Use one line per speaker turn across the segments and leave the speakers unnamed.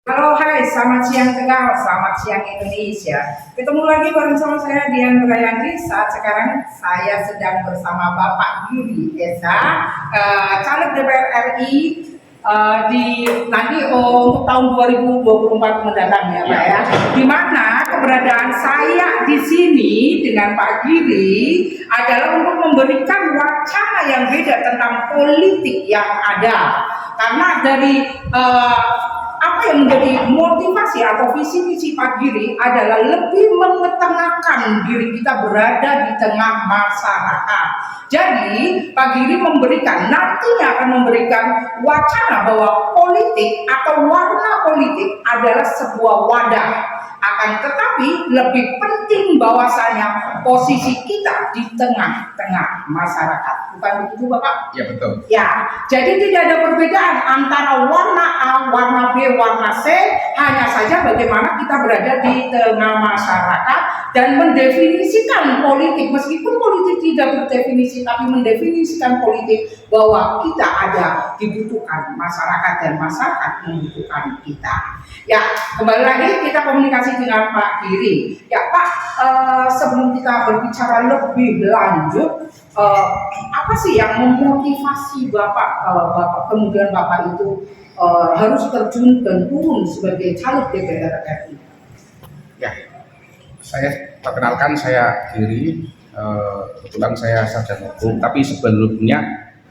Halo, hai, selamat siang Tegal, selamat siang Indonesia. Ketemu lagi bareng sama saya Dian Nurayandi. Saat sekarang saya sedang bersama Bapak Yudi Esa, caleg DPR RI di nanti untuk tahun 2024 mendatang ya Pak ya. Di mana keberadaan saya di sini dengan Pak Giri adalah untuk memberikan wacana yang beda tentang politik yang ada. Karena dari apa yang menjadi motivasi atau visi misi Pak Giri adalah lebih mengetengahkan diri kita berada di tengah masyarakat. Jadi Pak Giri nantinya akan memberikan wacana bahwa politik atau warna politik adalah sebuah wadah. Akan tetapi lebih penting bahwasanya posisi kita di tengah-tengah masyarakat. Bukan begitu Bapak?
Ya betul.
Ya, jadi tidak ada perbedaan antara warna A, warna B, warna C, hanya saja bagaimana kita berada di tengah masyarakat dan mendefinisikan politik, meskipun politik tidak berdefinisi, tapi mendefinisikan politik bahwa kita ada dibutuhkan masyarakat dan masyarakat membutuhkan kita. Ya, kembali lagi kita komunikasi dengan Pak Giri. Ya Pak, sebelum kita berbicara lebih lanjut, apa sih yang memotivasi Bapak kemudian Bapak itu harus terjun dan turun sebagai caleg DPR RI?
Ya, saya perkenalkan, saya Giri. Kebetulan saya sarjana hukum, tapi sebelumnya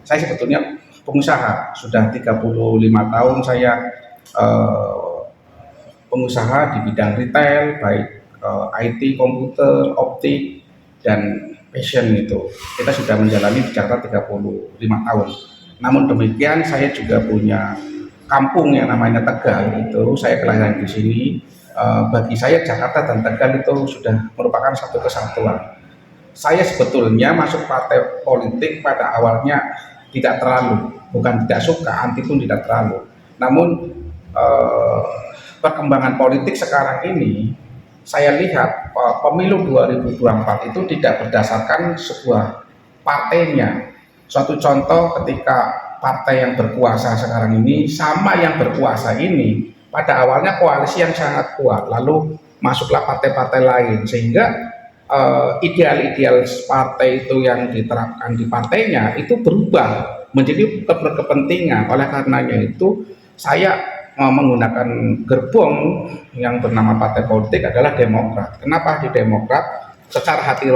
saya sebetulnya pengusaha. Sudah 35 tahun saya pengusaha di bidang retail, baik IT, komputer, optik, dan fashion itu. Kita sudah menjalani di Jakarta 35 tahun. Namun demikian saya juga punya kampung yang namanya Tegal itu. Saya kelahiran di sini. Bagi saya Jakarta dan Tegal itu sudah merupakan satu kesatuan. Saya sebetulnya masuk partai politik pada awalnya tidak terlalu, bukan tidak suka, anti pun tidak terlalu. Namun perkembangan politik sekarang ini saya lihat pemilu 2024 itu tidak berdasarkan sebuah partainya. Suatu contoh ketika partai yang berkuasa sekarang ini sama yang berkuasa ini pada awalnya koalisi yang sangat kuat, lalu masuklah partai-partai lain sehingga ideal-ideal partai itu yang diterapkan di partainya itu berubah menjadi berkepentingan. Oleh karenanya itu saya menggunakan gerbong yang bernama partai politik adalah Demokrat. Kenapa di Demokrat? Secara hati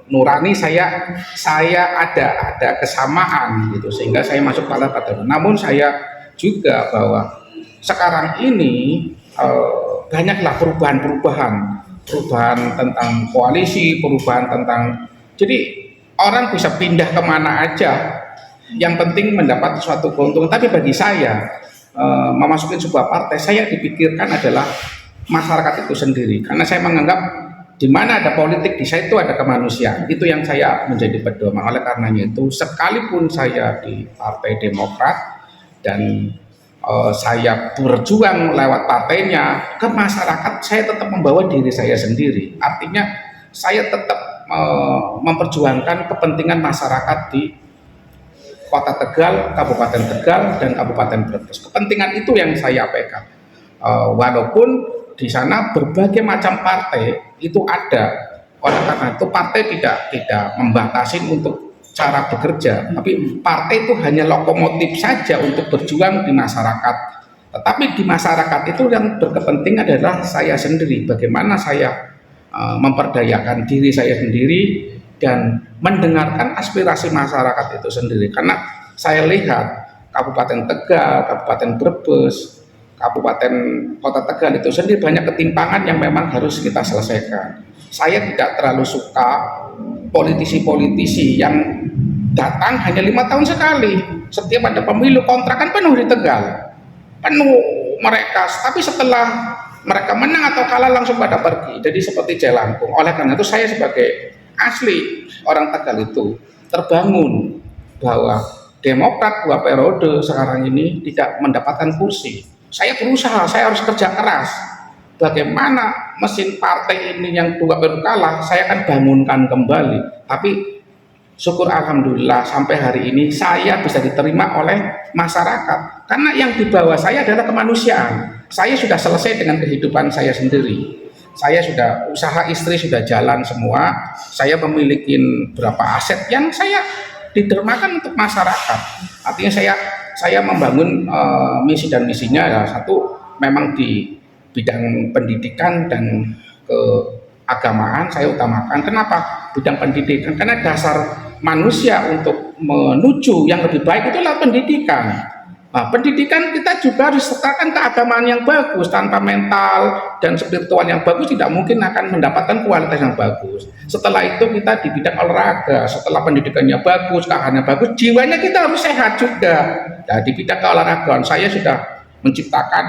nurani saya ada kesamaan gitu, sehingga saya masuk partai. Namun saya juga bahwa sekarang ini banyaklah perubahan tentang koalisi, perubahan tentang, jadi orang bisa pindah kemana aja, yang penting mendapat suatu keuntungan. Tapi bagi saya memasuki sebuah partai, saya dipikirkan adalah masyarakat itu sendiri, karena saya menganggap di mana ada politik, di saya itu ada kemanusiaan. Itu yang saya menjadi pedoman. Oleh karenanya itu, sekalipun saya di Partai Demokrat dan saya berjuang lewat partainya ke masyarakat, saya tetap membawa diri saya sendiri. Artinya saya tetap memperjuangkan kepentingan masyarakat di Kota Tegal, Kabupaten Tegal, dan Kabupaten Brebes. Kepentingan itu yang saya pegang. Walaupun di sana berbagai macam partai itu ada. Oleh karena itu partai tidak membatasi untuk cara bekerja, tapi partai itu hanya lokomotif saja untuk berjuang di masyarakat. Tetapi di masyarakat itu yang berkepentingan adalah saya sendiri. Bagaimana saya memperdayakan diri saya sendiri dan mendengarkan aspirasi masyarakat itu sendiri. Karena saya lihat Kabupaten Tegal, Kabupaten Brebes, Kabupaten Kota Tegal itu sendiri banyak ketimpangan yang memang harus kita selesaikan. Saya tidak terlalu suka politisi-politisi yang datang hanya 5 tahun sekali. Setiap ada pemilu kontrakan penuh di Tegal, penuh mereka. Tapi setelah mereka menang atau kalah langsung pada pergi. Jadi seperti jelangkung. Oleh karena itu saya sebagai asli orang Tegal itu terbangun bahwa Demokrat 2 periode sekarang ini tidak mendapatkan kursi. Saya berusaha, saya harus kerja keras. Bagaimana mesin partai ini yang 2 periode kalah, saya akan bangunkan kembali. Tapi syukur alhamdulillah sampai hari ini saya bisa diterima oleh masyarakat. Karena yang di bawah saya adalah kemanusiaan. Saya sudah selesai dengan kehidupan saya sendiri. Saya sudah usaha istri sudah jalan semua. Saya memiliki beberapa aset yang saya ditermakan untuk masyarakat. Artinya saya membangun misi dan misinya ya, satu memang di bidang pendidikan dan keagamaan saya utamakan. Kenapa bidang pendidikan? Karena dasar manusia untuk menuju yang lebih baik itulah pendidikan. Nah, pendidikan kita juga harus sertakan keagamaan yang bagus. Tanpa mental dan spiritual yang bagus tidak mungkin akan mendapatkan kualitas yang bagus. Setelah itu kita di bidang olahraga, setelah pendidikannya bagus, keagamannya bagus, jiwanya kita harus sehat juga. Nah, di bidang keolahragaan saya sudah menciptakan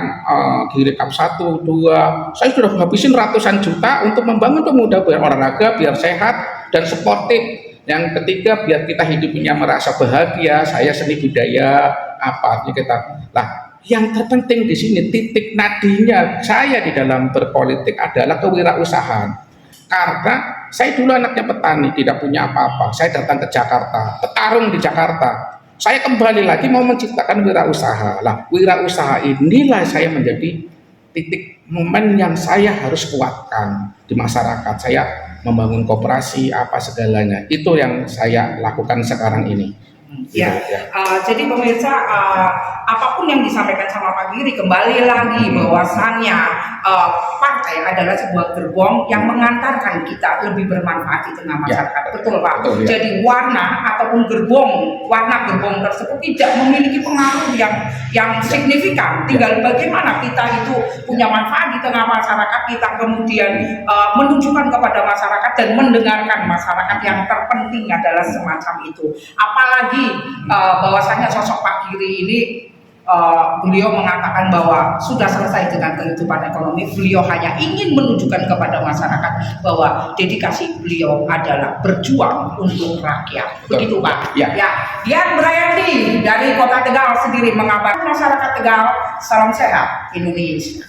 Giri Cup 1, 2, saya sudah habisin ratusan juta untuk membangun pemuda biar olahraga, biar sehat dan sportif. Yang ketiga, biar kita hidupnya merasa bahagia. Saya seni budaya apa artinya kita. Nah, yang terpenting di sini titik nadinya saya di dalam berpolitik adalah kewirausahaan. Karena saya dulu anaknya petani, tidak punya apa-apa. Saya datang ke Jakarta, bertarung di Jakarta. Saya kembali lagi mau menciptakan wirausaha. Lah, wirausaha inilah saya menjadi titik momen yang saya harus kuatkan di masyarakat. Saya membangun koperasi apa segalanya. Itu yang saya lakukan sekarang ini.
Ya, jadi pemirsa, apapun yang disampaikan sama Pak Giri, kembali lagi bahwasannya partai adalah sebuah gerbong yang mengantarkan kita lebih bermanfaat di tengah masyarakat. Ya, betul Pak. Betul, ya. Jadi warna ataupun warna gerbong tersebut tidak memiliki pengaruh yang signifikan. Tinggal bagaimana kita itu punya manfaat di tengah masyarakat, kita kemudian menunjukkan kepada masyarakat dan mendengarkan masyarakat. Yang terpenting adalah semacam itu. Apalagi bahwasanya sosok Pak Giri ini beliau mengatakan bahwa sudah selesai dengan kehidupan ekonomi. Beliau hanya ingin menunjukkan kepada masyarakat bahwa dedikasi beliau adalah berjuang untuk rakyat. Begitu Pak. Ya. Dian Brayandi dari Kota Tegal sendiri mengabarkan masyarakat Tegal, salam sehat Indonesia.